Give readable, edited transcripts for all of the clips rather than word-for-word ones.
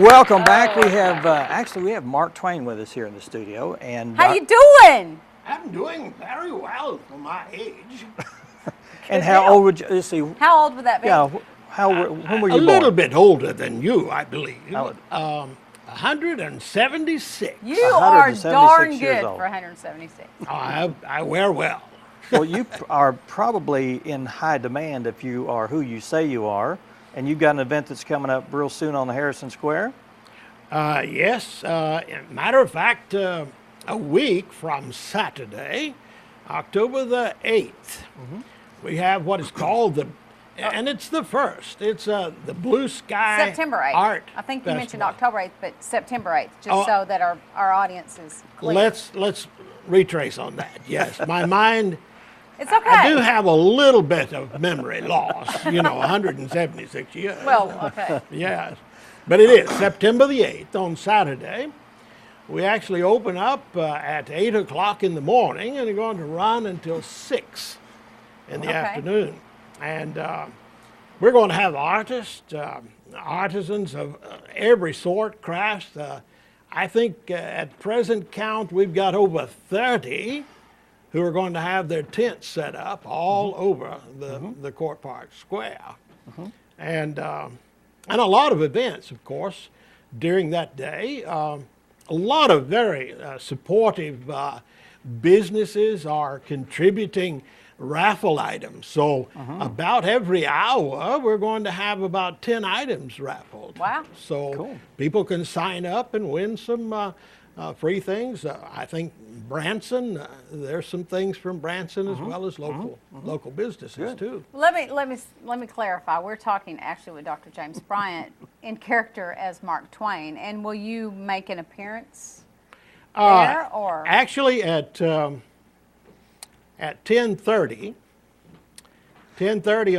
Welcome back. We have actually we have Mark Twain with us here in the studio, and how you doing? I'm doing very well for my age. And how old would you? Let's see. How old would that be? Yeah. When were you A born? little bit older than you, I believe. How- 176. You are 176 darn years good old. for 176. I wear well. Well, you are probably in high demand if you are who you say you are, and you've got an event that's coming up real soon on the Harrison Square. Yes. Matter of fact, a week from Saturday, October the 8th, we have what is called and it's the first. It's the Blue Sky September 8th. Art I think you Festival. mentioned October 8th, but September 8th, just so that our audience is clear. Let's retrace on that. Yes, my mind. It's okay. I do have a little bit of memory loss. 176 years. Well, okay. Yes, but it is September the 8th on Saturday. We actually open up at 8 o'clock in the morning and are going to run until 6 in the afternoon. And we're going to have artists, artisans of every sort, crafts. I think at present count, we've got over 30 who are going to have their tents set up all over the Court Park Square. And a lot of events, of course, during that day. A lot of very supportive businesses are contributing raffle items. So about every hour, we're going to have about 10 items raffled. Wow. So people can sign up and win some free things. I think Branson, there's some things from Branson as well as local businesses too. Let me clarify. We're talking actually with Dr. James Bryant in character as Mark Twain, and will you make an appearance there or? Actually, at 10:30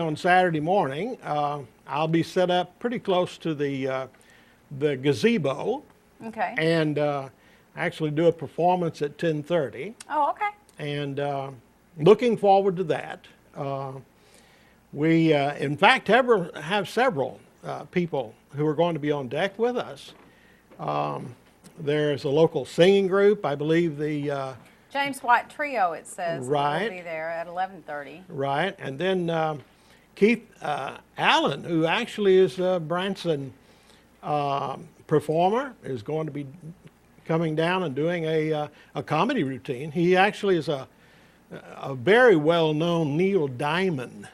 on Saturday morning, I'll be set up pretty close to the gazebo. Okay. And actually do a performance at 10:30. Oh, okay. And looking forward to that. We, in fact, have several people who are going to be on deck with us. There's a local singing group. I believe the James White Trio, it says, right, will be there at 11:30. Right, and then Keith Allen, who actually is a Branson performer, is going to be coming down and doing a comedy routine. He actually is a very well-known Neil Diamond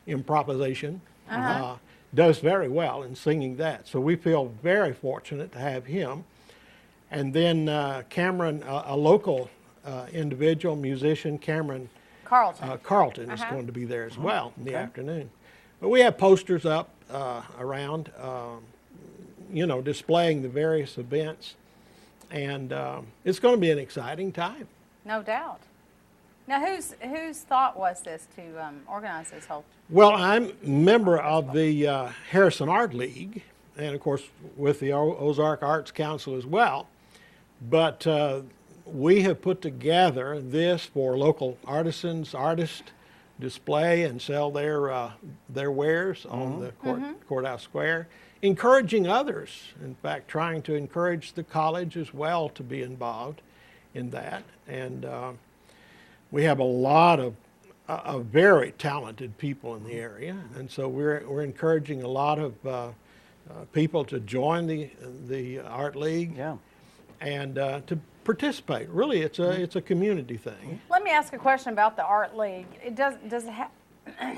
improvisation. Does very well in singing that. So we feel very fortunate to have him. And then Cameron, a local individual musician, Cameron Carlton is going to be there as well in the afternoon. But we have posters up around, displaying the various events. And it's going to be an exciting time. No doubt. Now, whose thought was this to organize this whole? Well, I'm a member of the Harrison Art League, and of course with the Ozark Arts Council as well. But we have put together this for local artisans, artists, display and sell their wares on the courthouse square, encouraging others. In fact, trying to encourage the college as well to be involved in that. And we have a lot of very talented people in the area, and so we're encouraging a lot of people to join the Art League and to participate. Really, it's a community thing. Let me ask a question about the Art League. Does it have?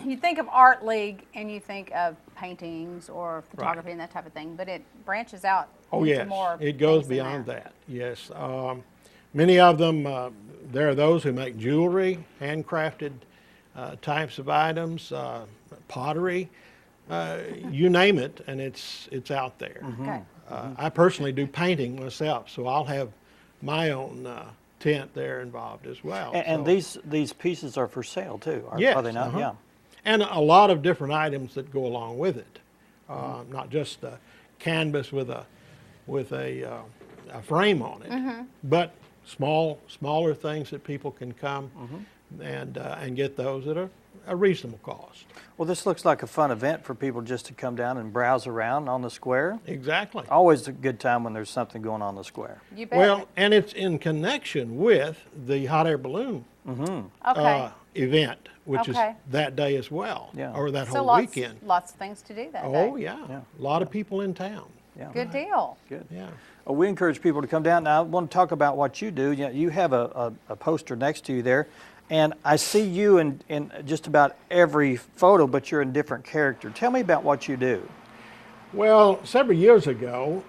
You think of Art League and you think of paintings or photography and that type of thing, but it branches out. Oh into yes, more it goes things than beyond that. Yes, many of them. There are those who make jewelry, handcrafted types of items, pottery, you name it, and it's out there. Okay. I personally do painting myself, so I'll have my own tent there involved as well. And these pieces are for sale too, are they not? Yeah. And a lot of different items that go along with it, not just the canvas with a frame on it, but smaller things that people can come and get those that are a reasonable cost. Well, this looks like a fun event for people just to come down and browse around on the square. Exactly. Always a good time when there's something going on the square. You bet. Well, and it's in connection with the hot air balloon Okay. event, which is Okay. that day as well, Yeah. or that So whole lots, weekend. lots of things to do that Oh, day. yeah. Yeah. A lot of people in town. Yeah. Good deal. Good. Yeah. Well, we encourage people to come down. Now, I want to talk about what you do. You have a poster next to you there, and I see you in just about every photo, but you're in different character. Tell me about what you do. Well, several years ago,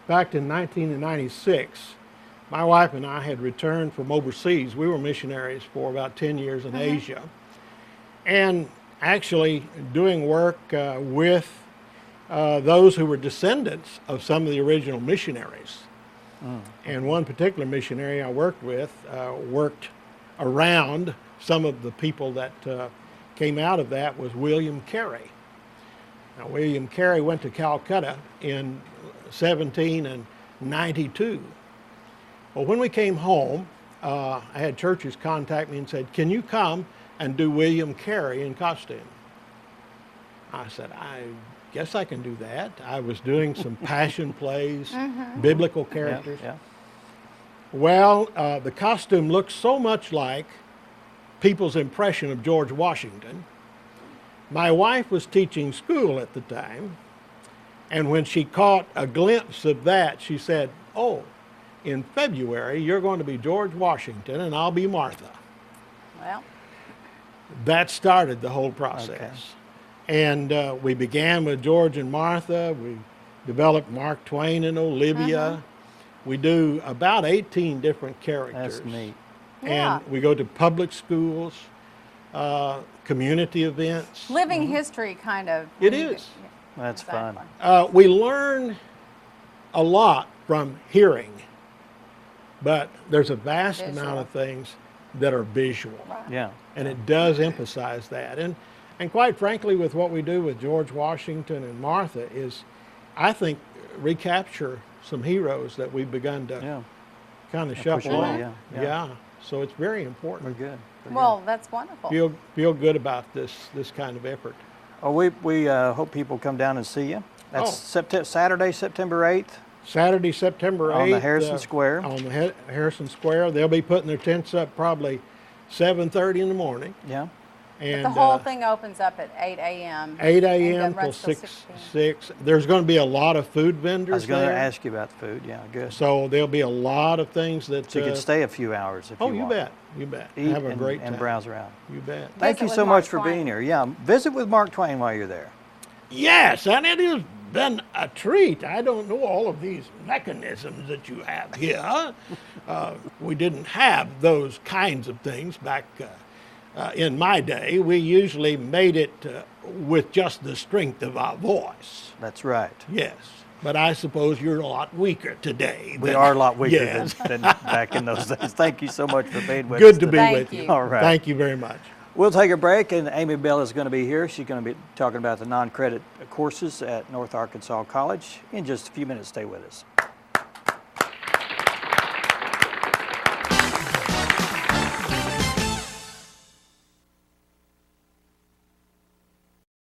back in 1996, my wife and I had returned from overseas. We were missionaries for about 10 years in Asia, and actually doing work with those who were descendants of some of the original missionaries. And one particular missionary I worked with worked around some of the people that came out of that was William Carey. Now, William Carey went to Calcutta in 1792. Well, when we came home, I had churches contact me and said, "Can you come and do William Carey in costume?" I said, "I guess I can do that." I was doing some passion plays, biblical characters. Yeah. Well, the costume looked so much like people's impression of George Washington. My wife was teaching school at the time, and when she caught a glimpse of that, she said, "Oh, in February, you're going to be George Washington, and I'll be Martha." Well, That started the whole process. And we began with George and Martha. We developed Mark Twain and Olivia. We do about 18 different characters. That's neat. Yeah. And we go to public schools, community events. living history kind of. It is. That's fun. We learn a lot from hearing, but there's a vast Visual. amount of things that are visual. Right. Yeah. And it does emphasize that. And quite frankly, with what we do with George Washington and Martha is, I think, recapture some heroes that we've begun to Yeah. kind of push shuffle away, on. yeah. Yeah. So it's very We're important. good. We're Well, that's wonderful. Feel good about this kind of effort. good. Oh, we hope people come down and see you. That's Saturday, September 8th. Saturday, September 8th. On the Harrison Square. On the Harrison Square. They'll be putting their tents up probably 7:30 in the morning. Yeah. And the whole thing opens up at 8 a.m. 8 and a.m. till runs till 6. There's going to be a lot of food vendors I was going to there. ask you about the food. Yeah, good. So there'll be a lot of things that. So you can stay a few hours if Oh, you you want. bet. You bet. Eat Have a and, great time. and browse around. You bet. Thank you with so Mark much for Twain. being here. Yeah, visit with Mark Twain while you're there. Yes, and it has been a treat. I don't know all of these mechanisms that you have here. We didn't have those kinds of things back in my day. We usually made it with just the strength of our voice. That's right. Yes, but I suppose you're a lot weaker today. We than- are a lot weaker Yes. than back in those days. Thank you so much for being with us. Good to be today. Thank with you. you. All right. Thank you very much. We'll take a break, and Amy Bell is going to be here. She's going to be talking about the non-credit courses at North Arkansas College. In just a few minutes, stay with us.